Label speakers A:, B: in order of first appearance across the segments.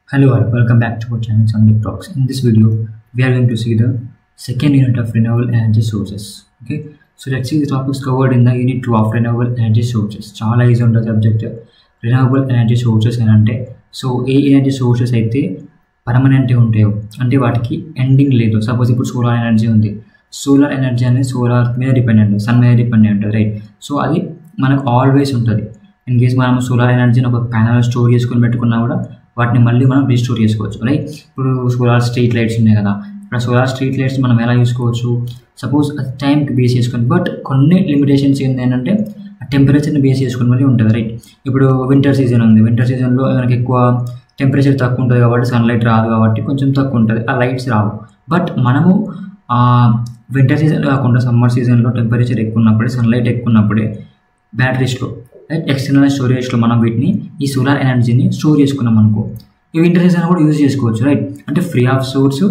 A: Hello all, welcome back to our channel Sandeep Talks. In this video, we are going to see the second unit of renewable energy sources. Okay, so let's see the topics covered in the unit 2 of renewable energy sources. Chala is on the subject renewable energy sources and ante. So A energy sources అయితే permanent ఉంటాయో అంటే వాటికి ending లేదు. Suppose ఇప్పుడు solar energy ఉంది. Solar energy అనేది solar మీద dependent, sun మీద డిపెండెంట్ ఉంటుంది, రైట్? సో అది మనకు ఆల్వేస్ ఉంటుంది. ఇన్ కేస్ మనం సోలార్ ఎనర్జీని ఒక ప్యానల్ స్టోర్ చేసుకొని పెట్టుకున్నా కూడా వాటిని మళ్ళీ మనం రీస్టోర్ చేసుకోవచ్చు, రైట్? ఇప్పుడు సోలార్ స్ట్రీట్ లైట్స్ ఉన్నాయి కదా, ఇప్పుడు సోలార్ స్ట్రీట్ లైట్స్ మనం ఎలా చూసుకోవచ్చు? సపోజ్ అది టైంకి బేస్ చేసుకొని, బట్ కొన్ని లిమిటేషన్స్ ఏంటంటే టెంపరేచర్ని బేస్ చేసుకుని మళ్ళీ ఉంటుంది, రైట్? ఇప్పుడు వింటర్ సీజన్ ఉంది, వింటర్ సీజన్లో మనకి ఎక్కువ టెంపరేచర్ తక్కువ ఉంటుంది కాబట్టి సన్లైట్ రాదు, కాబట్టి కొంచెం తక్కువ ఉంటుంది, ఆ లైట్స్ రావు. బట్ మనము వింటర్ సీజన్ కాకుండా సమ్మర్ సీజన్లో టెంపరేచర్ ఎక్కువ ఉన్నప్పుడే, సన్లైట్ ఎక్కువ ఉన్నప్పుడే బ్యాటరీస్లో, రైట్, ఎక్స్టర్నల్ స్టోరేజ్లో మనం వీటిని ఈ సోలార్ ఎనర్జీని స్టోర్ చేసుకున్నాం అనుకో, ఈ వింటర్ సీజన్ కూడా యూజ్ చేసుకోవచ్చు, రైట్? అంటే ఫ్రీ ఆఫ్ సోర్స్,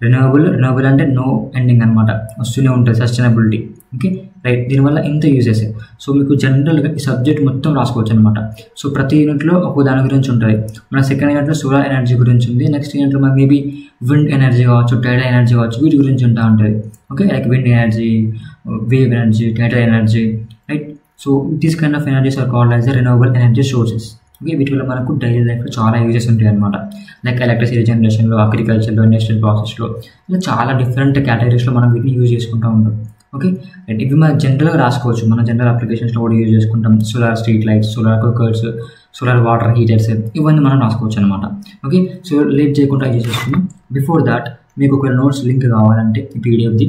A: రెన్యూవబుల్ అంటే నో ఎండింగ్ అనమాట, వస్తూనే ఉంటుంది, సస్టైనబిలిటీ. Okay, right? దీనివల్ల ఇంత యూజెస్. సో మీకు జనరల్గా ఈ సబ్జెక్ట్ మొత్తం రాసుకోవచ్చు అనమాట. సో ప్రతి యూనిట్లో ఒక దాని గురించి ఉంటుంది. మన సెకండ్ యూనిట్లో సోలార్ ఎనర్జీ గురించి ఉంది, నెక్స్ట్ యూనిట్లో మనకి మేబీ విండ్ ఎనర్జీ కావచ్చు, టైడల్ ఎనర్జీ కావచ్చు, వీటి గురించి ఉంటా ఉంటుంది. Okay, like wind energy, wave energy, tidal energy, right? So these kind of energies are called as the renewable energy sources. Okay, వీటి వల్ల మనకు డైలీ లైఫ్లో చాలా యూజెస్ ఉంటాయి అనమాట. లైక్ ఎలక్ట్రిసిటీ జనరేషన్లో, అగ్రికల్చర్లో, ఇండస్ట్రియల్ ప్రాసెస్లో, ఇలా చాలా డిఫరెంట్ కేటగిరీస్లో మనం వీటిని యూజ్ చేసుకుంటూ ఉంటాం. Okay, right? ఇవి మనం జనరల్గా రాసుకోవచ్చు, మన జనరల్ అప్లికేషన్స్లో కూడా యూజ్ చేసుకుంటాం. Solar street lights, solar cookers, solar water heaters, ఇవన్నీ మనం రాసుకోవచ్చు అనమాట. ఓకే, సో లేట్ చేయకుండా యూజ్ చేసుకుందాం. బిఫోర్ దాట్ మీకు ఒక నోట్స్ లింక్ కావాలంటే ఈ పీడిఎఫ్ది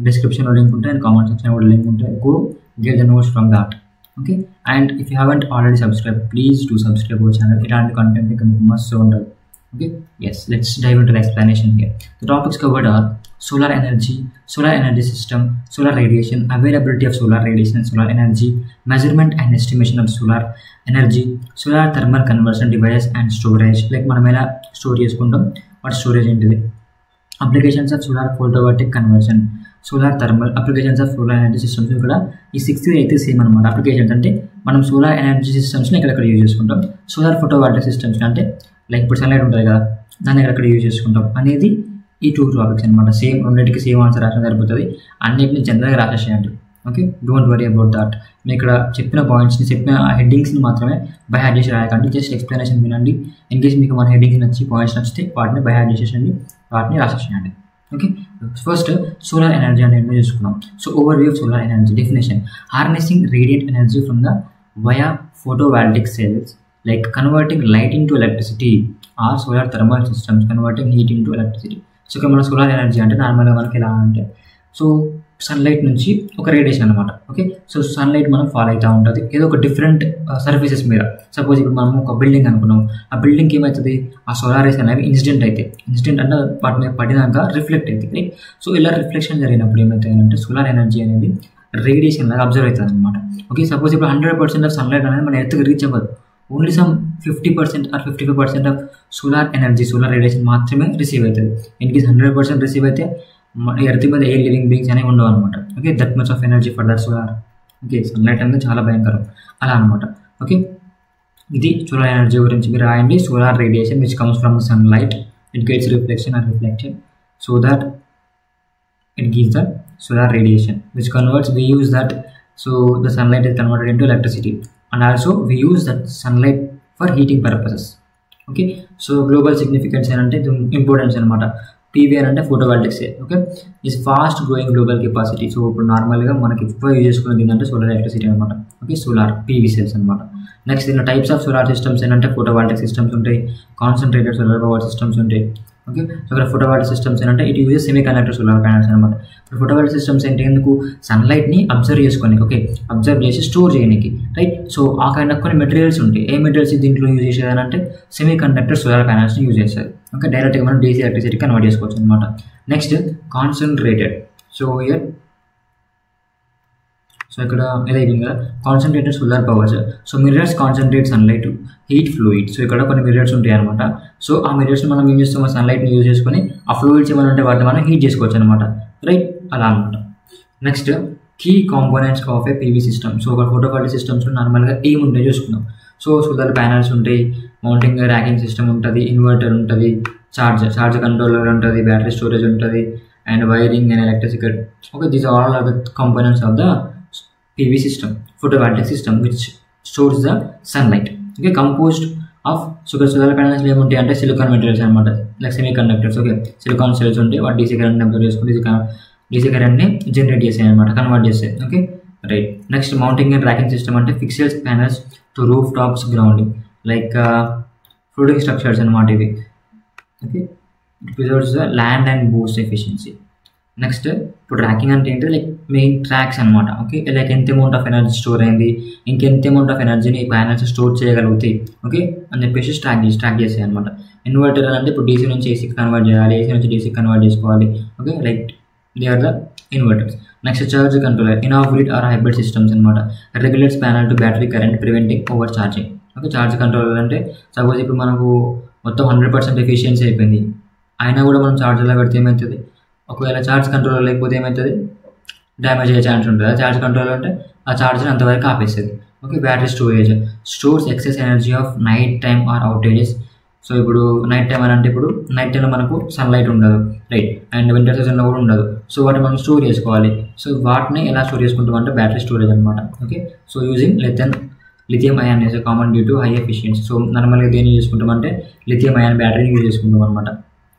A: డిస్క్రిప్షన్లో లింక్ ఉంటాయి అండ్ కామెంట్ సెక్షన్లో కూడా లింక్ ఉంటాయి. Go get the notes from that. Okay, and if you haven't already subscribed, please do subscribe our channel. Ilanti content మీకు must ఉండదు. Okay, yes, let's dive into the explanation here. The topics covered are solar energy system, solar radiation, availability of solar radiation and solar energy, measurement and estimation of solar energy, solar thermal conversion devices and storage. Like మనం ఎలా store చేసుకుంటాం, వాటి storage ఏంటిది, applications of solar photovoltaic conversion, solar thermal, applications of solar energy systems. ఇక్కడ ఈ 6th అయితే same అనమాట. Applications అంటే మనం సోలార్ ఎనర్జీ సిస్టమ్స్ని ఎక్కడెక్కడ యూజ్ చేసుకుంటాం, సోలార్ ఫోటోవాల్టైక్ సిస్టమ్స్ అంటే లైక్ ఇప్పుడు సన్లైట్ ఉంటుంది కదా, దాన్ని ఎక్కడెక్కడ యూజ్ చేసుకుంటాం అనేది ఈ 2 టాపిక్స్ అనమాట. సేమ్ రెండింటికి సేమ్ ఆన్సర్ రాసిన సరిపోతుంది, అన్నిటిని జనరల్గా రాసేసేయండి. Okay, don't worry about that. నేను ఇక్కడ చెప్పిన పాయింట్స్ని, చెప్పిన హెడ్డింగ్స్ని మాత్రమే బై హ్యాడ్ చేసి రాయకండి, జస్ట్ ఎక్స్ప్లెనేషన్ వినండి. ఇన్ కేస్ మీకు మన హెడ్డింగ్స్ నచ్చి, పాయింట్స్ నచ్చితే వాటిని బై హ్యాడ్ చేసేసండి, వాటిని రాసేసేయండి. ఓకే, ఫస్ట్ సోలార్ ఎనర్జీ అంటే ఏంటో చూసుకున్నాం. So overview of solar energy definition: harnessing radiant energy from the via photovoltaic cells, like converting light into electricity, or solar thermal systems converting heat into electricity. So ఇక్కడ మన solar energy అంటే నార్మల్గా మనకి ఎలా అంటే, so sunlight నుంచి ఒక radiation అనమాట. ఓకే, సో సన్లైట్ మనం ఫాలో అవుతూ ఉంటుంది ఏదో ఒక డిఫరెంట్ సర్ఫేసెస్ మీద. సపోజ్ ఇప్పుడు మనం ఒక బిల్డింగ్ అనుకున్నాం, ఆ బిల్డింగ్కి ఏమవుతుంది, ఆ సోలార్ రేస్ అనేవి ఇన్సిడెంట్ అంటే వాటి మీద పడినాక రిఫ్లెక్ట్ అవుతుంది. సో ఇలా రిఫ్లెక్షన్ జరిగినప్పుడు ఏమవుతుంది అంటే సోలార్ ఎనర్జీ అనేది రేడియేషన్ లాగా అబ్జర్వ్ అవుతుంది అనమాట. ఓకే, సపోజ్ ఇప్పుడు 100% ఆఫ్ సన్లైట్ అనేది మన ఎర్త్కి రీచ్ అవ్వదు, only some 50% or 55% of solar energy, solar radiation మాత్రమే రిసీవ్ అవుతుంది. ఇన్ కేస్ 100% రిసీవ్ అయితే ఎర్త్ మీద ఏ లివింగ్ బీయింగ్స్ అనేవి ఉండవు అనమాట. Okay, that much of energy for that solar. Okay, sunlight అనేది చాలా భయంకరం అలా అనమాట. ఓకే, ఇది సోలార్ ఎనర్జీ గురించి మీరు రాయండి. Solar radiation which comes from sunlight, it gets reflection or reflection, so that it gives the solar radiation which converts, we use that, so the sunlight is converted into electricity and also we use that sunlight for heating purposes. Okay, so global significance అంటే importance అనమాట. PVR అంటే photovoltaics. Okay, is fast growing global capacity. So ఇప్పుడు నార్మల్గా మనకి ఎక్కువ use చేసుకునేది ఏంటంటే solar electricity అనమాట. ఓకే, సోలార్ PV సెల్స్ అనమాట. నెక్స్ట్ దీని టైప్స్ ఆఫ్ సోలార్ సిస్టమ్స్ ఏంటంటే ఫోటోవాల్టిక్ సిస్టమ్స్ ఉంటాయి, కాన్సన్ట్రేటెడ్ సోలార్ పవర్ సిస్టమ్స్ ఉంటాయి. ఓకే, సో ఇక్కడ ఫోటోవాల్టిక్ సిస్టమ్స్ ఏంటంటే it uses semiconductor solar panels అనమాట. ఇప్పుడు ఫోటోవాల్టిక్ సిస్టమ్స్ ఏంటి, ఎందుకు సన్లైట్ని అబ్జర్వ్ చేసుకోనికి, ఓకే, అబ్జర్వ్ చేసి స్టోర్ చేయడానికి, రైట్? సో ఆ కైండ్ ఆఫ్ కొన్ని మెటీరియల్స్ ఉంటాయి. ఏ మెటీరియల్స్ దీంట్లో యూజ్ చేసేది అంటే సెమీ కండక్టర్ సోలార్ ప్యానల్స్ని యూజ్ చేస్తారు. ఓకే, డైరెక్ట్గా మనం డీసీ ఎలక్ట్రిసిటీ కన్వర్ట్ చేసుకోవచ్చు అనమాట. Next concentrated. సో ఇక్కడ ఏదైతుంది కదా, concentrated solar powers. So mirrors concentrate sunlight heat fluid. So ఇక్కడ కొన్ని మిర్రర్స్ ఉంటాయి అనమాట. సో ఆ మిర్రర్స్ మనం ఏం చేస్తాం, సన్లైట్ని యూజ్ చేసుకొని ఆ ఫ్లూయిడ్స్ ఏమైనా ఉంటే వాటిని మనం హీట్ చేసుకోవచ్చు అనమాట, రైట్? అలా అనమాట. Next key components of a PV system. So ఒక ఫోటోవాల్టిక్ సిస్టమ్స్లో నార్మల్గా ఏముంటాయో చూసుకుందాం. సో సోలార్ ప్యానల్స్ ఉంటాయి, మౌంటింగ్ ర్యాకింగ్ సిస్టమ్ ఉంటుంది, ఇన్వర్టర్ ఉంటుంది, చార్జ్ కంట్రోలర్ ఉంటుంది, బ్యాటరీ స్టోరేజ్ ఉంటుంది, and wiring and electricity. Okay, these all are the components of the PV system, photovoltaic system, which stores the sunlight. Okay, composed of solar panels ఏముంటాయి అంటే silicon materials అనమాట, like semiconductors. Okay, silicon cells ఉంటాయి, వాటి DC current absorb చేసుకుని DC కరెంట్ని generate చేస్తాయి అనమాట, convert చేస్తాయి. Okay, right. Next mounting and racking system అంటే fixed panels to rooftops, grounding, like floating structures అనమాట ఇవి. Okay, it preserves the land and boost efficiency. Next ఇప్పుడు tracking అంటే ఏంటి, లైక్ మెయిన్ ట్రాక్స్ అనమాట. ఓకే, లైక్ ఎంత amount of energy store అయింది, ఇంకెంత అమౌంట్ ఆఫ్ ఎనర్జీని ఈ ప్యానల్స్ స్టోర్ చేయగలుగుతాయి. ఓకే అని చెప్పేసి ట్రాక్ చేస్తాయి అనమాట. ఇన్వర్టర్ అంటే ఇప్పుడు DC నుంచి ACకి కన్వర్ట్ చేయాలి, AC నుంచి DCకి కన్వర్ట్ చేసుకోవాలి. Okay, like they are the inverters. Next charge controller, in off grid or hybrid systems అనమాట. Regulates panel to battery current, preventing overcharging. Okay, charge controller అంటే సపోజ్ ఇప్పుడు మనకు మొత్తం 100% ఎఫిషియన్సీ అయిపోయింది, అయినా కూడా మనం ఛార్జర్లో పెడితే ఏమవుతుంది, ఒకవేళ ఛార్జ్ కంట్రోలర్ లేకపోతే ఏమవుతుంది, డ్యామేజ్ అయ్యే ఛాన్స్ ఉంటుంది. ఛార్జ్ కంట్రోలర్ అంటే ఆ ఛార్జర్ అంతవరకు ఆపేస్తుంది. Okay, battery stores excess energy of night time or outages. So ఇప్పుడు నైట్ టైం అని అంటే ఇప్పుడు నైట్ టైంలో మనకు సన్లైట్ ఉండదు, రైట్, అండ్ వింటర్ సీజన్లో కూడా ఉండదు. సో వాటిని మనం స్టోర్ చేసుకోవాలి. సో వాటిని ఎలా స్టోర్ చేసుకుంటాం అంటే బ్యాటరీ స్టోరేజ్ అనమాట. Okay, so using lithium ion is common due to high efficiency. So నార్మల్గా దేన్ని యూజ్ చేసుకుంటామంటే లిథియం అయాన్ బ్యాటరీని యూజ్ చేసుకుంటాం అనమాట.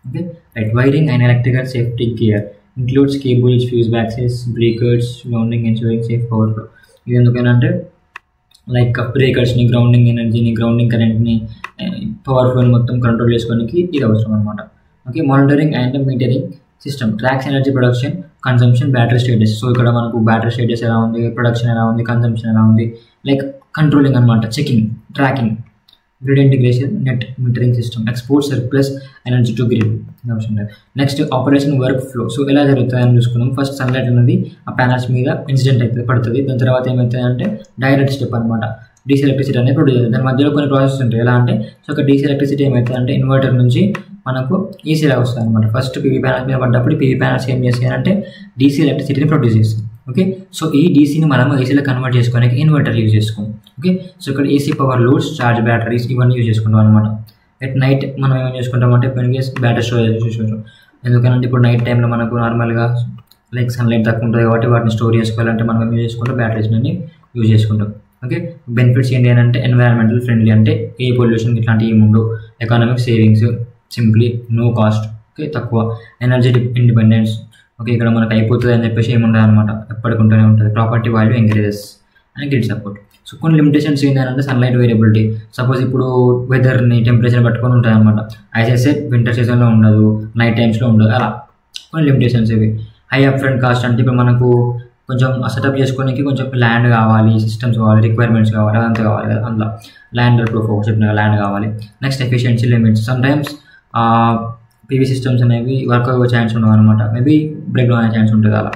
A: Okay, right. Wiring and electrical safety gear includes cables, fuse boxes, breakers, grounding, ensuring safe power flow. ఇది ఎందుకనంటే like బ్రేకర్స్ని, grounding ఎనర్జీని, గ్రౌండింగ్ కరెంట్ని, పవర్ ఫ్లోని మొత్తం కంట్రోల్ చేసుకోవడానికి ఇది అవసరం అనమాట. Okay, monitoring and metering system tracks energy production, consumption, battery status. So ఇక్కడ మనకు బ్యాటరీ స్టేటస్ ఎలా ఉంది, ప్రొడక్షన్ ఎలా ఉంది, కన్సంప్షన్ ఎలా ఉంది, లైక్ కంట్రోలింగ్ అనమాట, checking, tracking. Grid integration, net metering system, export surplus energy to grid. Next operation work flow. So ఎలా జరుగుతుంది అని చూసుకున్నాం. ఫస్ట్ సన్లైట్ అనేది ఆ ప్యానల్స్ మీద ఇన్సిడెంట్ అవుతుంది, పడుతుంది. దాని తర్వాత ఏమవుతుంది అంటే డైరెక్ట్ స్టెప్ అనమాట, DC ఎలక్ట్రిసిటీ అనేది ప్రొడ్యూస్ అవుతుంది. దాని మధ్యలో కొన్ని ప్రాసెస్ ఉంటాయి. ఎలా అంటే సో ఒక DC ఎలక్ట్రిసిటీ ఏమవుతుంది అంటే ఇన్వర్టర్ నుంచి మనకు ఈసీలా వస్తుంది అనమాట. ఫస్ట్ PV ప్యానల్స్ మీద పడ్డప్పుడు PV ప్యానల్స్ ఏం చేస్తాయంటే DC ఎలక్ట్రిసిటీని ప్రొడ్యూస్ చేస్తాయి. ఓకే, సో ఈ DCని మనం ఏసీలో కన్వర్ట్ చేసుకోవడానికి ఇన్వర్టర్ యూజ్ చేసుకోం. ఓకే, సో ఇక్కడ AC power loads, charge batteries ఇవన్నీ యూజ్ చేసుకుంటాం అనమాట. ఎట్ నైట్ మనం ఏం చేసుకుంటామంటే బ్యాటరీ స్టోరేజ్ యూజ్ చేసుకుంటాం. ఎందుకంటే ఇప్పుడు నైట్ టైంలో మనకు నార్మల్గా లైక్ సన్లైట్ తక్కువ ఉంటుంది కాబట్టి వాటిని స్టోర్ చేసుకోవాలంటే మనం యూజ్ చేసుకుంటాం, బ్యాటరీస్ని యూజ్ చేసుకుంటాం. ఓకే, బెనిఫిట్స్ ఏంటి అని అంటే ఎన్వైరాన్మెంటల్ ఫ్రెండ్లీ, అంటే ఏ పొల్యూషన్ ఇట్లాంటివి ఏమి ఉండవు, economic savings, simply no cost. Okay, తక్కువ ఎనర్జీ ఇండిపెండెన్స్. ఓకే, ఇక్కడ మనకు అయిపోతుంది అని చెప్పేసి ఏముండదు అనమాట, ఎప్పటికుంటూనే ఉంటుంది. Property value encourages and grid support. So కొన్ని లిమిటేషన్స్ ఏంటంటే సన్లైట్ వేరియబిలిటీ. సపోజ్ ఇప్పుడు వెదర్ని, టెంపరేచర్ పట్టుకొని ఉంటుంది అనమాట. ఐసెస్ఏ వింటర్ సీజన్లో ఉండదు, నైట్ టైమ్స్లో ఉండదు, అలా కొన్ని లిమిటేషన్స్ ఇవి. హై అప్ ఫ్రంట్ కాస్ట్ అంటే ఇప్పుడు మనకు కొంచెం సెటప్ చేసుకోవడానికి కొంచెం ల్యాండ్ కావాలి, సిస్టమ్స్ కావాలి, రిక్వైర్మెంట్స్ కావాలి, అదంతా కావాలి కదా, అందులో ల్యాండ్ ప్రూఫ్ చెప్పిన ల్యాండ్ కావాలి. Next efficiency limits. Sometimes PV systems అనేవి వర్క్ అయ్యే ఛాన్స్ ఉండవు అనమాట, మేబీ బ్రేక్ డౌన్ అయ్యే ఛాన్స్ ఉంటుంది అలా,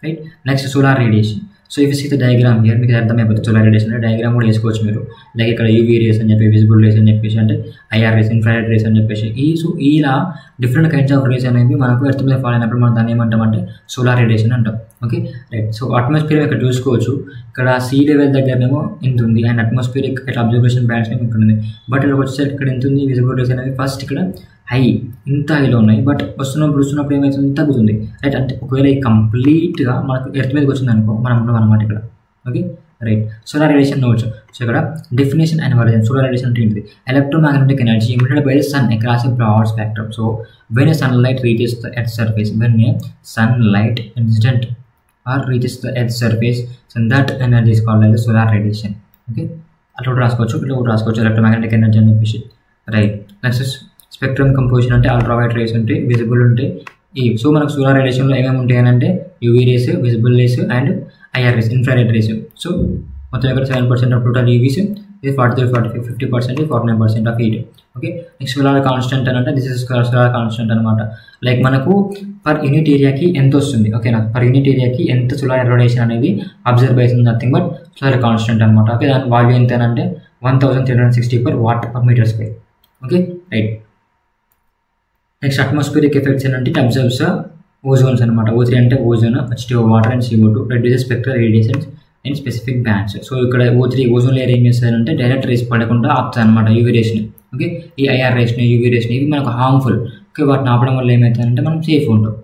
A: right. Next solar radiation. So if see the diagram here, మీకు అర్థమైపోతుంది సోలార్ రేడియేషన్ డయాగ్రామ్ కూడా వేసుకోవచ్చు మీరు. లైక్ ఇక్కడ UV రేస్ అని చెప్పి, విజిబుల్ రేస్ అని చెప్పేసి, అంటే IR రేస్, ఇన్ఫ్రారెడ్ రేస్ అని చెప్పేసి. ఇలా డిఫరెంట్ కైండ్స్ ఆఫ్ రేస్ అనేవి మనకు ఎర్త్ మీద ఫాల్ అయినప్పుడు మనం దాన్ని ఏమంటామంటే సోలార్ రేడియేషన్ అంటాం. Okay, right. సో అట్మాస్ఫియర్ ఇక్కడ చూసుకోవచ్చు, ఇక్కడ సీ లెవెల్ దగ్గరనేమో ఇంత ఉంది, అండ్ అట్మాస్ఫియర్ ఇక్కడ అబ్జర్వేషన్ బ్యాండ్స్ ఏమో ఇక్కడ ఉంది. బట్ ఇక్కడ వచ్చేసరికి ఇక్కడ ఎంత ఉంది, విజిబుల్ రేస్ అనేది ఫస్ట్ ఇక్కడ హై, ఇంత హైలో ఉన్నాయి. బట్ వస్తున్నప్పుడు ఏమవుతుంది, తగ్గుతుంది, రైట్. అంటే ఒకవేళ ఈ కంప్లీట్గా మనకు ఎర్త్ మీదకి వచ్చింది అనుకో, మనం ఉన్నాం అనమాట ఇక్కడ. Okay, right. Solar radiation notes. So ఇక్కడ definition and version. Solar radiation అంటే ఏంటిది? Electromagnetic energy emitted by the sun across a broad spectrum. So when a sunlight reaches the earth's surface, when a sunlight incident or reaches the earth's surface, so that energy is called as the solar radiation. Okay, అట్లా కూడా రాసుకోవచ్చు electromagnetic energy అని చెప్పేసి, right. Next spectrum composition అంటే ultraviolet rays ఉంటాయి, visible ఉంటాయి. So మనకు solar రేడియేషన్లో ఏమేమి ఉంటాయి అని అంటే UV rays, visible rays and IR rays, infrared rays. So మొత్తం ఇక్కడ 7% ఆఫ్ టోటల్ UVs, ఇది 50% 49% of heat. Okay, next solar constant అని అంటే దిస్ ఇస్ సోలార్ కాన్స్టెంట్ అనమాట. లైక్ మనకు పర్ యూనిట్ ఏరియాకి ఎంత వస్తుంది, ఓకేనా, పర్ యూనిట్ ఏరియాకి ఎంత సోలార్ రేడియేషన్ అనేది అబ్జర్వ్ అవుతుంది, నథింగ్ బట్ సోలార్ కాన్స్టెంట్ అనమాట. ఓకే, దాని వాల్యూ ఎంత అంటే 1360 per watt per meter square. Okay, right. Next atmospheric effects ఏంటంటే ఇట్ అబ్జర్వ్స్ ఓజోన్స్ అనమాట. O3 అంటే ozone, H2O water and CO2 reduces spectral radiations and specific bands. So ఇక్కడ O3 ozone layer ఏం చేస్తుందంటే డైరెక్ట్ రేస్ పడకుండా ఆపుతుంది అనమాట UV రేస్ని. ఓకే. ఈ ఐఆర్ రేస్ని, యూవీ రేస్ని ఇవి మనకు హార్మ్ఫుల్. ఓకే, వాటిని ఆపడం వల్ల ఏమవుతుందంటే మనం సేఫ్ ఉంటాం.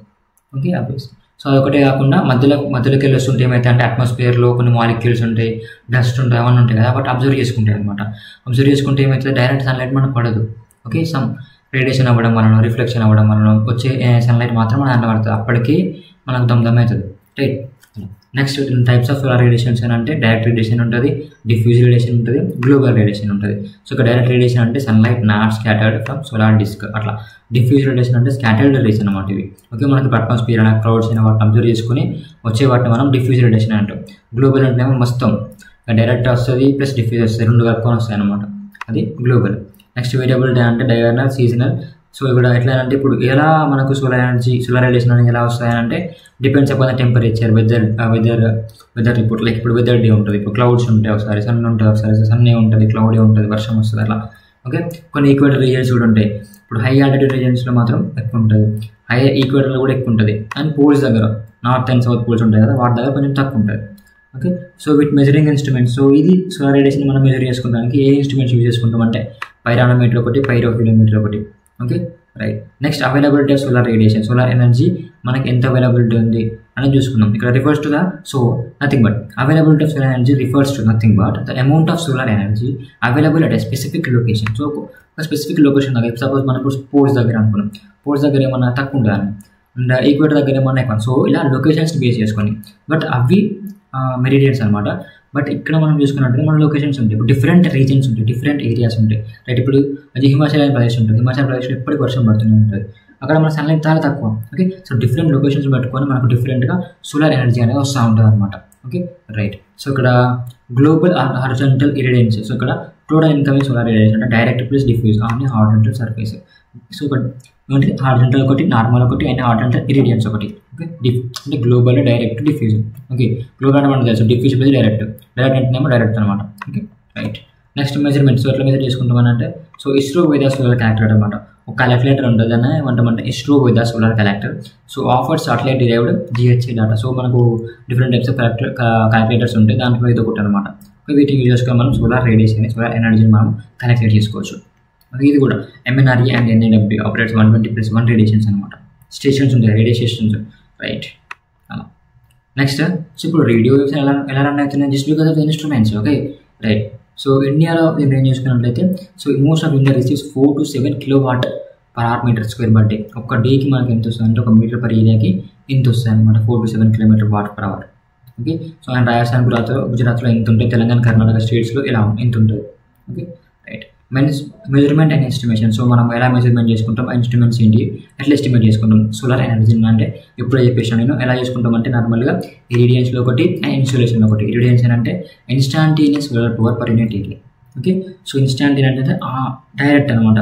A: Okay, obvious. సో అదొకటే కాకుండా మధ్యలోకి వెళ్ళి వస్తుంటే ఏమైతే అంటే అట్మాస్ఫియర్లో కొన్ని మాలిక్యూల్స్ ఉంటాయి, డస్ట్ ఉంటాయి, అవన్నీ ఉంటాయి కదా, బట్ అబ్జర్వ్ చేసుకుంటాయి అనమాట. అబ్జర్వ్ చేసుకుంటే ఏమవుతుంది, డైరెక్ట్ సన్లైట్ మనకు పడదు. ఓకే, సమ్ రేడియేషన్ అవ్వడం వలన, రిఫ్లెక్షన్ అవ్వడం వలన వచ్చే సన్లైట్ మాత్రం మన హ్యాండ్ పడుతుంది. అప్పటికి మనకు దమ్ అవుతుంది. Right. Next types of solar radiations అని అంటే డైరెక్ట్ రేడియేషన్ ఉంటుంది, డిఫ్యూజ్ రేడియేషన్ ఉంటుంది, గ్లోబల్ రేడియేషన్ ఉంటుంది. సో ఇక్కడ డైరెక్ట్ రేడియేషన్ అంటే sunlight not scattered from solar disc అట్లా. డిఫ్యూజ్ రేడియేషన్ అంటే స్కాటర్డ్ రేడియేషన్ అనమాట ఇవి. ఓకే, మనకి అట్మాస్ఫియర్ అయినా క్లౌడ్స్ అయినా వాటిని అబ్జర్వ్ చేసుకుని వచ్చే వాటిని మనం డిఫ్యూజ్ రేడియేషన్ అంటాం. గ్లోబల్ అంటే మొత్తం డైరెక్ట్ వస్తుంది ప్లస్ డిఫ్యూజ్ వస్తుంది, రెండు కలుపుకొని వస్తాయి అనమాట, అది గ్లోబల్. నెక్స్ట్ వేరియబుల్ డే అంటే డైవర్నల్, సీజనల్. సో ఇక్కడ ఎట్లా అంటే ఇప్పుడు ఎలా మనకు సోలార్ రేడియేషన్ అనేది ఎలా వస్తాయంటే depends upon the temperature, weather report. Like ఇప్పుడు వెదర్ డే ఉంటుంది, ఇప్పుడు క్లౌడ్స్ ఉంటాయి, ఒకసారి సన్ ఉంటుంది, ఒకసారి సన్నే ఉంటుంది, క్లౌడే ఉంటుంది, వర్షం వస్తుంది అలా. ఓకే, కొన్ని ఈక్వేటర్ రీజియన్స్ కూడా ఉంటాయి. ఇప్పుడు హై ఆల్టిట్యూడ్ రీజియన్స్లో మాత్రం ఎక్కువ ఉంటుంది, హై ఈక్వేటర్లో కూడా ఎక్కువ ఉంటుంది. అండ్ పోల్స్ దగ్గర నార్త్ అండ్ సౌత్ పోల్స్ ఉంటాయి కదా, వాటి దగ్గర కొంచెం తక్కువ ఉంటుంది. Okay, so with measuring instruments. So ఇది సోలార్ రేడియేషన్ మనం మెజర్ చేసుకోవడానికి ఏ ఇన్స్ట్రుమెంట్స్ యూజ్ చేసుకుంటాం అంటే పైరానోమీటర్ ఒకటి, పైరోకిలోమీటర్ ఒకటి. Okay, right. Next availability of solar radiation, solar energy మనకి ఎంత అవైలబిలిటీ ఉంది అని చూసుకుందాం. ఇక్కడ refers to the nothing but availability of solar energy refers to nothing but the amount of solar energy available at a specific location. So ఒక specific location దగ్గర, suppose మనకు ports దగ్గర అనుకున్నాం, పోర్ట్స్ దగ్గర ఏమన్నా తక్కువ ఉంటుంది అండ్ ఈక్వేటర్ దగ్గర ఏమన్నా ఎక్కువ. సో ఇలా లొకేషన్స్ బేస్ చేసుకొని, బట్ అవి మెరిడియన్స్ అనమాట. బట్ ఇక్కడ మనం చూసుకున్నట్టు మన లొకేషన్స్ ఉంటాయి, ఇప్పుడు డిఫరెంట్ రీజన్స్ ఉంటాయి, డిఫరెంట్ ఏరియాస్ ఉంటాయి. రైట్, ఇప్పుడు అది హిమాచల్ ప్రదేశ్ ఉంటుంది, హిమాచల్ ప్రదేశ్లో ఎప్పటికీ వర్షం పడుతూనే ఉంటుంది, అక్కడ మన సన్లైట్ చాలా తక్కువ. ఓకే, సో డిఫరెంట్ లొకేషన్స్ పెట్టుకొని మనకు డిఫరెంట్గా సోలార్ ఎనర్జీ అనేది వస్తూ ఉంటుంది అనమాట. Okay, right. సో ఇక్కడ గ్లోబల్ హారిజాంటల్ ఇరేడియన్స్. సో ఇక్కడ టోటల్ ఇన్కమింగ్ సోలార్ రేడియేషన్ అంటే direct plus diffuse on horizontal surface. So ఇక్కడ హారిజాంటల్ ఒకటి, నార్మల్ ఒకటి, అండ్ హారిజాంటల్ ఇరేడియన్స్ ఒకటి. ఓకే, అంటే global, direct, diffuse. Okay, global అంటే మనకు తెలుసు, డిఫ్యూజ్ ప్లస్ డైరెక్ట్ అంటేనేమో డైరెక్ట్ అనమాట. Okay, right. Next measurement. So ఎట్లా మెజర్ చేసుకుంటామనంటే so ISRO with solar collector అనమాట. ఒక క్యాలిక్యులేటర్ ఉంటుంది, దాన్ని ఏమంటామంటే ISRO with solar collector. So offer satellite derived GHC data. So మనకు డిఫరెంట్ టైప్స్ ఆఫ్ క్యాలిక్యులేటర్స్ ఉంటాయి, దాంట్లో ఇది ఒకటి అనమాట. వీటిని యూజ్ చేసుకొని మనం సోలార్ రేడియేషన్, సోలార్ ఎనర్జీని మనం క్యాలిక్యులేట్ చేసుకోవచ్చు. ఇది కూడా MNRE and NAW operates 120+1 radiations అనమాట. స్టేషన్స్ ఉంటాయి, రేడియో స్టేషన్స్. రైట్, అలా. నెక్స్ట్ ఇప్పుడు రేడియో వేవ్స్ ఎలా రన్ అవుతున్నాయి just because of instruments. Okay, right. So ఇండియాలో దీన్ని ఏం చేసుకున్నట్లయితే so most of India receives 4 to 7 kW/m²/day. ఒక డేకి మనకి ఎంత వస్తుంది అంటే 1 మీటర్ పర్ ఏరియాకి ఇంత వస్తుంది అనమాట, 4 to 7 kW/h. Okay, so and Rajasthan, గుజరాత్లో ఎంత ఉంటుంది, తెలంగాణ, కర్ణాటక స్టేట్స్లో ఇలా ఎంత ఉంటుంది. Okay, right. Measurement and estimation. So మనం ఎలా మెజర్మెంట్ చేసుకుంటాం, ఇన్స్ట్రుమెంట్స్ ఏంటి, ఎట్లా ఎస్టిమేట్ చేసుకుంటాం సోలార్ ఎనర్జీ అంటే ఎప్పుడో చెప్పేసాను నేను. ఎలా చేసుకుంటాం అంటే నార్మల్గా ఇరేడియన్స్లో ఒకటి అండ్ ఇన్సులేషన్లో ఒకటి. ఇరేడియన్స్ అంటే instantaneous solar power per unit area. Okay, so instantaneous అంటే డైరెక్ట్ అనమాట.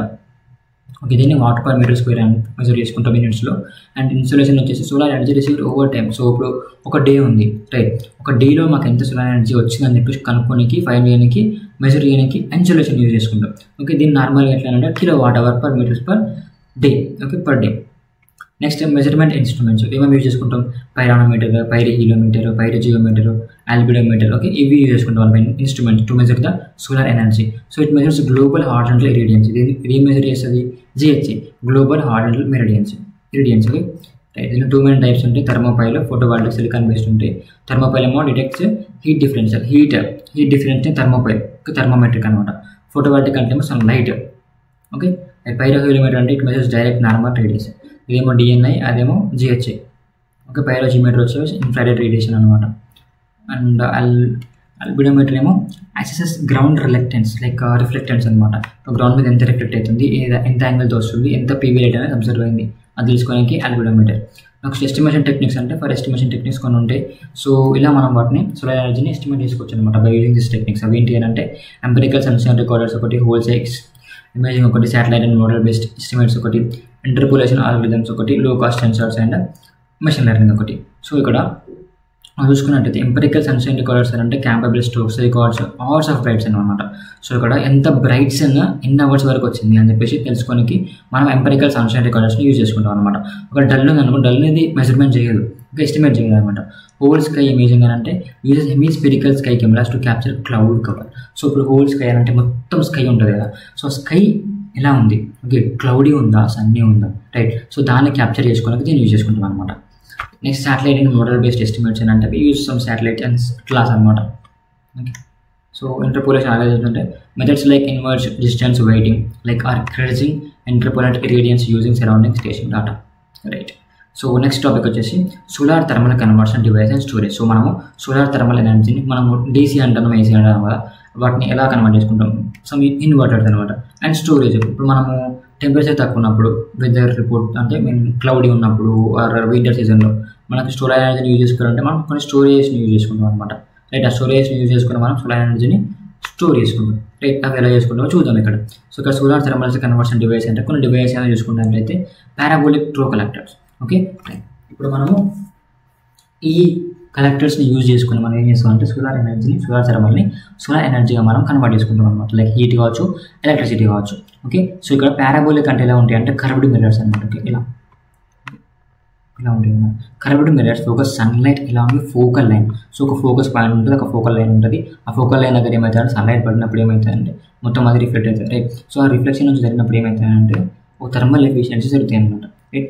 A: ఓకే, దీన్ని వాట్ పర్ మీటర్ స్క్వేర్ అని మెజర్ చేసుకుంటాం యూనిట్స్లో. అండ్ ఇన్సులేషన్ వచ్చేసి solar energy received over time. So ఇప్పుడు ఒక డే ఉంది, రైట్, ఒక డేలో మాకు ఎంత సోలార్ ఎనర్జీ వచ్చిందని చెప్పేసి కనుక్కోనికి, ఫైండ్ చేయడానికి, మెజర్ చేయడానికి ఇన్సులేషన్ యూజ్ చేసుకుంటాం. ఓకే, దీన్ని నార్మల్గా ఎట్లా అంటే kWh/m²/day. Okay, per day. Next measurement instruments ఏమేమి యూజ్ చేసుకుంటాం, pyranometer, pyrheliometer, pyrgeometer, albedometer. Okay, ఇవి యూజ్ చేసుకుంటాం instruments to measure the solar energy. So it measures global horizontal irradiance. ఇది మెజర్ చేస్తుంది GHC, global horizontal irradiance. Okay, right. దీనిలో 2 main types ఉంటాయి, thermopile, photovoltaic, silicon based ఉంటాయి. Thermopile ఏమో detects heat differential, heat difference thermopile, థర్మోమెట్రిక్ అనమాట. ఫోటోవాల్టిక్ అంటే ఏమో sunlight. Okay, పైరోకిలోమీటర్ అంటే it measures direct normal radiation. ఇదేమో DNI, అదేమో GHA. ఓకే, పైరోజియోమీటర్ వచ్చేసి ఇన్ఫ్రారెడ్ రేడియేషన్ అనమాట. అండ్ ఆల్బిడోమీటర్ ఏమో అసెసెస్ గ్రౌండ్ రిలక్టెన్స్, లైక్ రిఫ్లెక్టెన్స్ అనమాట. గ్రౌండ్ మీద ఎంత రిఫ్లెక్ట్ అవుతుంది, ఎంత యాంగిల్తో వస్తుంది, ఎంత PV రేట్ అనేది అబ్జర్వ్ అయింది, అది తెలుసుకోవడానికి ఆల్బిడోమీటర్. నెక్స్ట్ ఎస్టిమేషన్ టెక్నిక్స్ అంటే ఫర్ ఎస్టిమేషన్ టెక్నిక్స్ కొన్ని ఉంటాయి. సో ఇలా మనం వాటిని సోలార్ ఎనర్జీని ఎస్టిమేట్ చేసుకోవచ్చు అనమాట బై యూజింగ్ దిస్ టెక్నిక్స్. అవి ఏంటి అంటే ఎంపెరికల్ సన్సైన్ రికార్డర్స్ ఒకటి, హోల్ సైక్స్ ఇమేజింగ్ ఒకటి, satellite and model based estimates ఒకటి, ఇంటర్పోలేషన్ ఆల్గరిథమ్స్ ఒకటి, లో cost sensors and machine learning ఒకటి. సో ఇక్కడ చూసుకున్నట్టయితే ఎంపెరికల్ సన్షైన్ రికార్డర్స్ అంటే క్యాంపబుల్ స్ట్రోక్స్ రికార్డ్స్ అవర్స్ ఆఫ్ బ్రైట్స్ అనమాట. సో ఇక్కడ ఎంత బ్రైట్స్ ఎన్ని అవర్స్ వరకు వచ్చింది అని చెప్పేసి తెలుసుకోనికి మనం ఎంపెరికల్ సన్షైన్ రికార్డర్స్ని యూజ్ చేసుకుంటాం అనమాట. ఒక డల్ ఉంది అనుకో, డల్ అనేది మెజర్మెంట్ చేయదు, ఒక ఎస్టిమేట్ చేయదు అనమాట. హోల్ స్కై ఇమేజింగ్ అని అంటే uses hemispherical sky cameras to capture cloud cover. So ఇప్పుడు హోల్ స్కై అని అంటే మొత్తం స్కై ఉంటుంది కదా, సో స్కై ఎలా ఉంది, ఓకే, క్లౌడీ ఉందా, సన్నీ ఉందా, రైట్. సో దాన్ని క్యాప్చర్ చేసుకోవడానికి దీన్ని యూజ్ చేసుకుంటాం అనమాట. Next satellite and model based estimates అని అంటే use some satellite and class అనమాట. ఓకే, సో ఇంటర్పోలేషన్ అలాగే అంటే methods like inverse distance weighting like or kriging interpolate irradiance using surrounding station data, right. So next topic వచ్చేసి solar thermal conversion device and storage. So మనము solar thermal ఎనర్జీని మనము DC అంటాం, AC అంటాం కదా, వాటిని ఎలా కన్వర్ట్ చేసుకుంటాం, సమ్ ఇన్వర్టర్స్ అనమాట. అండ్ స్టోరేజ్, ఇప్పుడు మనము టెంపరేచర్ తక్కువ ఉన్నప్పుడు, వెదర్ రిపోర్ట్ అంటే క్లౌడీ ఉన్నప్పుడు ఆర్ వింటర్ సీజన్లో మనకి స్టోరేజ్ ఎనర్జీని యూజ్ చేసుకోవాలంటే మనం కొన్ని స్టోరేజ్ని యూజ్ చేసుకుంటాం అనమాట, రైట్. ఆ స్టోరేజ్ని యూజ్ చేసుకుని మనం సోలార్ ఎనర్జీని స్టోర్ చేసుకుంటాం, రైట్. అవి ఎలా చేసుకుంటామో చూద్దాం ఇక్కడ. సో ఇక్కడ సోలార్ థర్మల్ కన్వర్షన్ డివైస్ అంటే కొన్ని డివైస్ ఏమైనా చూసుకున్నట్లయితే పారాబోలిక్ ట్రో కలెక్టర్స్, ఓకే. ఇప్పుడు మనము ఈ కలెక్టర్స్ని యూజ్ చేసుకుని మనం ఏం చేస్తామంటే సోలార్ ఎనర్జీని, సోలార్ థర్మల్ని సోలార్ ఎనర్జీగా మనం కన్వర్ట్ చేసుకుంటాం అనమాట, లైక్ హీట్ కావచ్చు, ఎలక్ట్రిసిటీ కావచ్చు, ఓకే. సో ఇక్కడ పారాబోలిక్ అంటే ఎలా ఉంటాయి అంటే కర్వ్డ్ మిర్రర్స్ అనమాట, ఓకే, ఇలా ఉంటాయి అన్నమాట. కర్వ్డ్ మిర్రర్స్ ఫోకస్ సన్లైట్ ఇలా ఉంది ఫోకల్ లైన్. సో ఒక ఫోకస్ పాయింట్ ఉంటుంది, ఒక ఫోకల్ లైన్ ఉంటుంది. ఆ ఫోకల్ లైన్ దగ్గర ఏమవుతుందంటే సన్లైట్ పడినప్పుడు ఏమవుతుందంటే మొత్తం అది రిఫ్లెక్ట్ అవుతుంది, రైట్. సో ఆ రిఫ్లెక్షన్ నుంచి జరిగినప్పుడు ఏమవుతుందంటే ఒక థర్మల్ ఎఫిషియన్సీ జరుగుతాయి అనమాట, రైట్.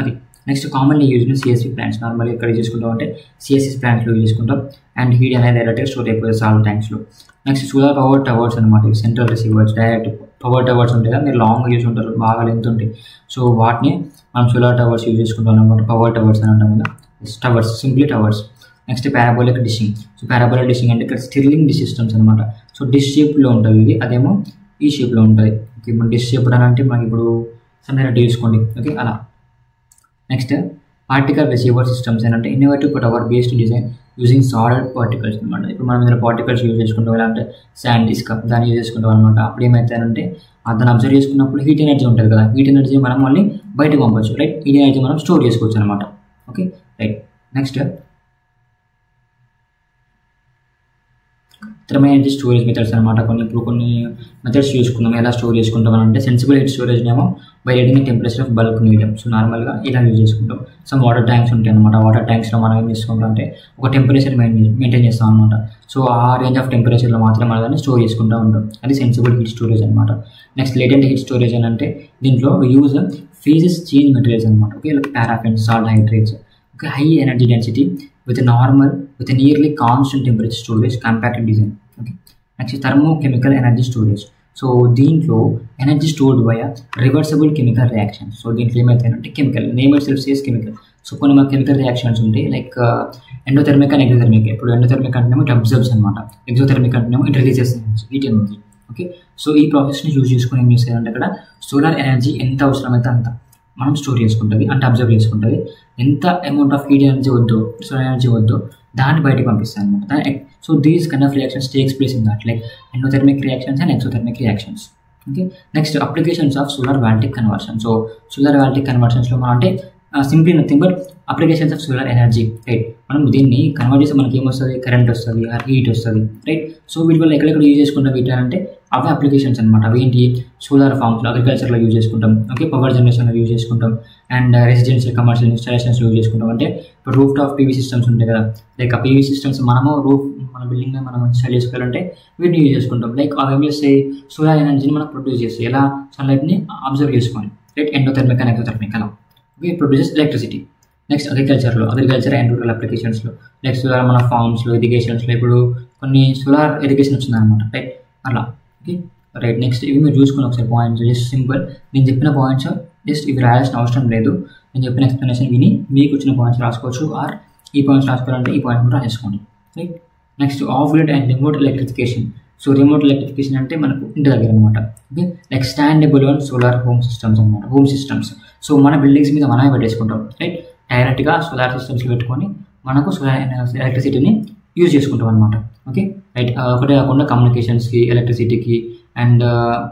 A: అది next commonly use CSC plants, నార్మల్గా ఎక్కడ చేసుకుంటాం అంటే సిఎస్సి ప్లాంట్స్లో యూజ్ చేసుకుంటాం. అండ్ హీట్ అనేది డైరెక్ట్గా స్టోర్ అయిపోతుంది సాల్ట్ ట్యాంక్స్లో. నెక్స్ట్ సోలార్ పవర్ టవర్స్ అనమాట, ఇవి central receivers, direct power towers ఉంటాయి కదా, మీరు లాంగ్ యూజ్ ఉంటారు, బాగా లెంత్ ఉంటాయి. సో వాటిని మనం సోలార్ టవర్స్ యూజ్ చేసుకుంటాం అనమాట, పవర్ టవర్స్ అని అంటాం కదా, towers, simply towers. Next parabolic dishing. So parabolic dishing అంటే ఇక్కడ స్టిర్లింగ్ డిష్ సిస్టమ్స్ అనమాట. సో డిష్ షేప్లో ఉంటుంది ఇది, అదేమో ఈ షేప్లో ఉంటుంది. ఓకే, ఇప్పుడు డిష్ షేప్ అని అంటే మనకి ఇప్పుడు సన్నగా తీసుకోండి, ఓకే, అలా. నెక్స్ట్ పార్టికల్ రిసీవర్ సిస్టమ్స్ ఏంటంటే innovative power based design using solid particles అనమాట. ఇప్పుడు మనం ఇందులో పార్టికల్స్ యూజ్ చేసుకుంటాం, ఎలా అంటే శాండ్, ఇసుక, దాన్ని యూజ్ చేసుకుంటాం అనమాట. అప్పుడు ఏమవుతాయంటే దాన్ని అబ్జర్వ్ చేసుకున్నప్పుడు హీట్ ఎనర్జీ ఉంటుంది కదా, హీట్ ఎనర్జీ మనం మళ్ళీ బయటకు పంపచ్చు, రైట్. హీట్ ఎనర్జీ మనం స్టోర్ చేసుకోవచ్చు అనమాట, okay, right. Next thermal energy storage methods అనమాట. ఇప్పుడు కొన్ని మెథడ్స్ చూసుకుందాం ఎలా స్టోర్ చేసుకుంటాం అని అంటే సెన్సిబుల్ హీట్ స్టోరేజ్ ఏమో buy rating temperature of bulk medium. So నార్మల్గా ఇలా యూజ్ చేసుకుంటాం. సమ్ వాటర్ ట్యాంక్స్ ఉంటాయి అనమాట. వాటర్ ట్యాంక్స్లో మనం ఏం చేసుకుంటాం అంటే ఒక టెంపరేచర్ మెయింటైన్ చేస్తాం అనమాట. సో ఆ రేంజ్ ఆఫ్ టెంపరేచర్లో మాత్రం మనం దాన్ని స్టోర్ చేసుకుంటూ ఉంటాం. అది సెన్సిబుల్ హీట్ స్టోరేజ్ అనమాట. నెక్స్ట్ లేటెంట్ హీట్ స్టోరేజ్ అని అంటే దీంట్లో యూజ్ ఫేజెస్ చేంజ్ మెటీరియల్స్ అనమాట. Okay, like paraffin, salt hydrates, okay, high energy density with normal with nearly constant temperature storage, compact design. Okay, next thermochemical energy storage. So దీంట్లో energy stored by reversible chemical reactions. So దీంట్లో ఏమవుతాయంటే chemical name itself says chemical. So కొన్ని మన chemical reactions ఉంటాయి, like endothermic and exothermic. ఇప్పుడు endothermic అంటేనేమో it absorbs అనమాట, exothermic అంటేనేమో it releases heat energy. Okay, so ఈ ప్రాసెస్ని యూజ్ చేసుకుని ఏం చేస్తారంటే అక్కడ సోలార్ ఎనర్జీ ఎంత అవసరమైతే అంత మనం స్టోర్ చేసుకుంటుంది, అంటే అబ్జర్వ్ చేసుకుంటుంది. ఎంత అమౌంట్ ఆఫ్ హీట్ ఎనర్జీ వద్దు, సోలార్ ఎనర్జీ వద్దు, దాన్ని బయటకు పంపిస్తాయి అనమాట. So these kind of reactions takes place in that, like endothermic reactions and exothermic reactions. Okay, next applications of solar voltaic conversion. So solar voltaic కన్వర్షన్స్లో మనం అంటే simply nothing but applications of solar energy, right. మనం దీన్ని convert చేస్తే మనకి ఏమొస్తుంది, current వస్తుంది, heat వస్తుంది, రైట్. సో వీటి వల్ల ఎక్కడెక్కడ యూజ్ చేసుకుంటాం వీటి అంటే అవే అప్లికేషన్స్ అనమాట. అవి ఏంటి, సోలార్ ఫార్మ్స్లో, అగ్రికల్చర్లో యూజ్ చేసుకుంటాం, ఓకే, పవర్ జనరేషన్లో యూజ్ చేసుకుంటాం, అండ్ రెసిడెన్షియల్ కమర్షియల్ ఇన్స్టాలేషన్స్లో యూజ్ చేసుకుంటాం. అంటే ఇప్పుడు రూఫ్ టాప్ పీవీ సిస్టమ్స్ ఉంటాయి కదా, లైక్ ఆ పీవీ సిస్టమ్స్ మనము మన బిల్డింగ్ మనం ఇన్స్టాల్ చేసుకోవాలంటే వీటిని యూజ్ చేసుకుంటాం. లైక్ అవి ఏం చేస్తాయి, సోలార్ ఎనర్జీని మనం ప్రొడ్యూస్ చేస్తాయి, ఎలా సన్లైట్ని అబ్జర్వ్ చేసుకొని, రైట్. ఎండోథెర్మిక్ అండ్ ఎక్సోథెర్మిక్ అలా. Okay, produces electricity. Next agriculture and rural అప్లికేషన్స్లో, లైక్ సోలార్ మన ఫార్మ్స్లో, ఇరిగేషన్స్లో ఇప్పుడు కొన్ని సోలార్ ఇరిగేషన్ వచ్చిందనమాట, రైట్, అలా. Okay, right. నెక్స్ట్ ఇవి మీరు చూసుకుని ఒకసారి పాయింట్స్, జస్ట్ సింపుల్ నేను చెప్పిన పాయింట్స్ జస్ట్ ఇవి రాయాల్సిన అవసరం లేదు. నేను చెప్పిన ఎక్స్ప్లెనేషన్ విని మీకు వచ్చిన పాయింట్స్ రాసుకోవచ్చు, ఆర్ ఈ పాయింట్స్ రాసుకోవాలంటే ఈ పాయింట్ రాసుకోండి, right. Next off grid and remote electrification. So remote electrification అంటే మనకు ఇంటి దగ్గర అనమాట. Okay, like standalone on solar home systems అనమాట, హోమ్ సిస్టమ్స్. సో మన బిల్డింగ్స్ మీద మనమే పెట్టేసుకుంటాం, రైట్. డైరెక్ట్గా సోలార్ సిస్టమ్స్లో పెట్టుకొని మనకు సోలార్ ఎలక్ట్రిసిటీని యూజ్ చేసుకుంటాం అనమాట. Okay, right. ఒకటే కాకుండా కమ్యూనికేషన్స్కి, ఎలక్ట్రిసిటీకి, అండ్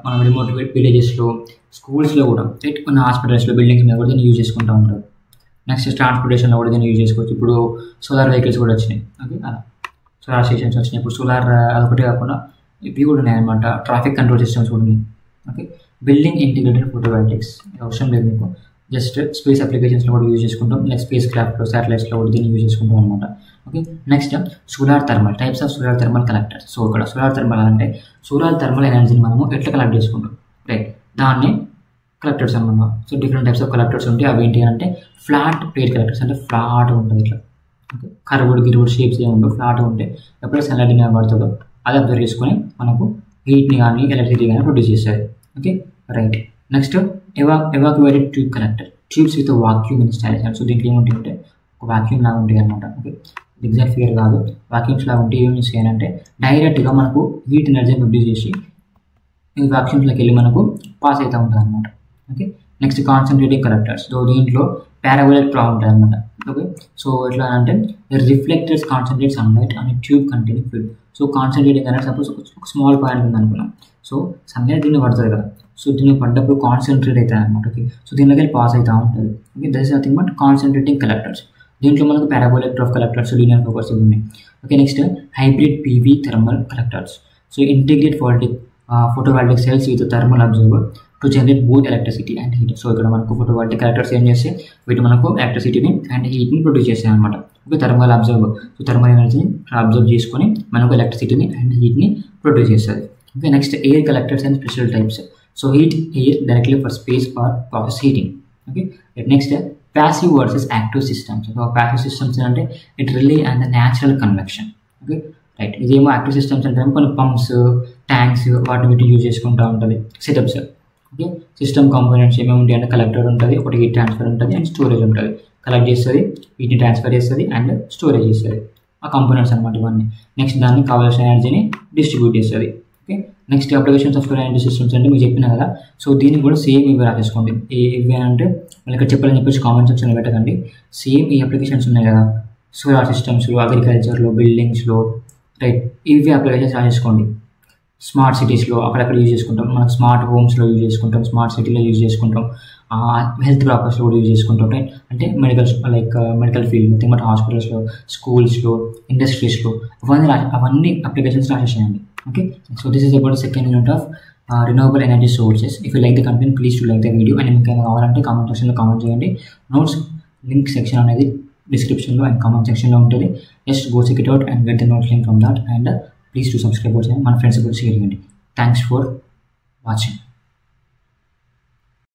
A: మనం రిమోట్ విలేజెస్లో, స్కూల్స్లో కూడా, రైట్, కొన్ని హాస్పిటల్స్లో, బిల్డింగ్స్ మీద కూడా దీన్ని యూజ్ చేసుకుంటూ ఉంటారు. నెక్స్ట్ ట్రాన్స్పోర్టేషన్లో కూడా దీన్ని యూజ్ చేసుకోవచ్చు. ఇప్పుడు సోలార్ వెహికల్స్ కూడా వచ్చినాయి, ఓకే, అలా సోలార్ స్టేషన్స్ వచ్చినాయి. ఇప్పుడు సోలార్ అదొకటే కాకుండా ఇవి కూడా ఉన్నాయన్నమాట, ట్రాఫిక్ కంట్రోల్ సిస్టమ్స్ కూడా ఉన్నాయి. ఓకే, బిల్డింగ్ ఇంటిగ్రేటెడ్ ఫోటోవాల్టిక్స్ అవసరం లేదు మీకు, జస్ట్ స్పేస్ అప్లికేషన్స్లో కూడా యూజ్ చేసుకుంటాం, లైక్ స్పేస్ క్రాఫ్ట్లో, శాటిలైట్స్లో కూడా దీన్ని యూజ్ చేసుకుంటాం అనమాట. Okay, next solar thermal types of solar thermal collectors. So ఇక్కడ సోలార్ థర్మల్ అంటే సోలార్ థర్మల్ ఎనర్జీని మనము ఎట్లా కలెక్ట్ చేసుకుంటాం, రైట్. దాన్ని కలెక్టర్స్ అనమాట. So different types of collectors ఉంటాయి. అవి ఏంటి అంటే ఫ్లాట్ ప్లేట్ కలెక్టర్స్, అంటే ఫ్లాట్ ఉంటుంది ఇట్లా, ఓకే, కర్వ్డ్ గిర్వుడ్ షేప్స్ ఏమి ఉండవు, ఫ్లాట్ ఉంటాయి. ఎప్పుడైతే సన్లైట్ మీద పడుతుందో అది అబ్జర్వ్ చేసుకొని మనకు హీట్ని కానీ ఎలక్ట్రిసిటీ కానీ ప్రొడ్యూస్ చేస్తుంది. Okay, right. Next evacuated tube collector, tubes with vacuum installation. So దీంట్లో ఏముంటాయంటే ఒక వాక్యూమ్ లాగా ఉంటాయి అనమాట. ఓకే, ఎగ్జాక్ట్ ఫిగర్ కాదు, వాక్యూమ్స్ లాగా ఉంటే ఏం యూస్ చేయాలంటే డైరెక్ట్గా మనకు హీట్ ఎనర్జీని ప్రొడ్యూస్ చేసి ఈ వాక్యూమ్స్లోకి వెళ్ళి మనకు పాస్ అవుతూ ఉంటుంది అనమాట. Okay, next concentrating collectors. So దీంట్లో పారాబోలిక్ ప్లా ఉంటుంది అనమాట. ఓకే, సో ఎట్లా అంటే రిఫ్లెక్టర్స్ కాన్సన్ట్రేట్ సన్లైట్ అని tube containing fluid. So concentrating అనేది సపోజ్ ఒక స్మాల్ పాయింట్ ఉంది అనుకున్నాం. సో సన్లైట్ దీన్ని పడుతుంది కదా, సో దీన్ని పడ్డప్పుడు కాన్సన్ట్రేట్ అవుతుంది అనమాట. ఓకే, సో దీనిలోకి వెళ్ళి పాస్ అవుతూ ఉంటుంది. Okay, that is nothing but concentrating collectors. దీంట్లో మనకు parabolic trough collectors, linear focus ఉన్నాయి. Okay, next hybrid PV thermal collectors. So integrate photovoltaic cells with a thermal absorber to generate both electricity and heat. So ఇక్కడ మనకు ఫోటోవాల్టిక్ collectors ఏం చేస్తే వీటి మనకు ఎలక్ట్రిసిటీని అండ్ హీట్ని ప్రొడ్యూస్ చేస్తాయి అనమాట. Okay, thermal absorber. So thermal ఎనర్జీని అబ్జర్వ్ చేసుకొని మనకు ఎలక్ట్రిసిటీని అండ్ హీట్ని ప్రొడ్యూస్ చేస్తుంది. Okay, next air collectors and special types. So heat air directly for space or process heating. Okay, next passive versus active systems. So passive systems అంటే it rely and the natural convection. Okay, right. ఇదేమో active systems అంటే కొన్ని pumps, tanks, వాటిని వీటిని use చేసుకుంటూ ఉంటుంది. Setups. Okay, system components ఏమేమి ఉంటాయి అంటే కలెక్టర్ ఉంటుంది, ఒకటి హీట్ ట్రాన్స్ఫర్ ఉంటుంది అండ్ స్టోరేజ్ ఉంటుంది. కలెక్ట్ చేస్తుంది, హీట్ని ట్రాన్స్ఫర్ చేస్తుంది అండ్ స్టోరేజ్ చేస్తుంది. ఆ కాంపోనెంట్స్ అనమాట ఇవన్నీ. నెక్స్ట్ దానికి కావాల్సిన ఎనర్జీని డిస్ట్రిబ్యూట్ చేస్తుంది. Okay, next applications of solar energy systems అంటే మీకు చెప్పిన కదా. సో దీనికి కూడా సేమ్ ఇవి రాసేసుకోండి. ఇవి అంటే మళ్ళీ ఇక్కడ చెప్పాలని చెప్పేసి కామెంట్ సెక్షన్లో పెట్టకండి. సేమ్ ఈ అప్లికేషన్స్ ఉన్నాయి కదా, సోలార్ సిస్టమ్స్లో, అగ్రికల్చర్లో, బిల్డింగ్స్లో, రైట్, ఇవి అప్లికేషన్స్ రాసేసుకోండి. స్మార్ట్ సిటీస్లో అక్కడక్కడ యూజ్ చేసుకుంటాం, మనకు స్మార్ట్ హోమ్స్లో యూజ్ చేసుకుంటాం, స్మార్ట్ సిటీలో యూజ్ చేసుకుంటాం, హెల్త్ పర్పస్లో కూడా యూజ్ చేసుకుంటాం, రైట్. అంటే మెడికల్ ఫీల్డ్, బట్ హాస్పిటల్స్లో, స్కూల్స్లో, ఇండస్ట్రీస్లో అవన్నీ అప్లికేషన్స్ రాసేసేయండి. Okay, so this is about second unit of renewable energy sources. If you like the content, please to like the video, and ఇంకా కావాలంటే కామెంట్ సెక్షన్లో కామెంట్ చేయండి. నోట్స్ లింక్ సెక్షన్ అనేది డిస్క్రిప్షన్లో అండ్ కామెంట్ సెక్షన్లో ఉంటుంది. Just go check it out and get the notes link from that, and please to subscribe మన friends కూడా షేర్ చేయండి. Thanks for watching.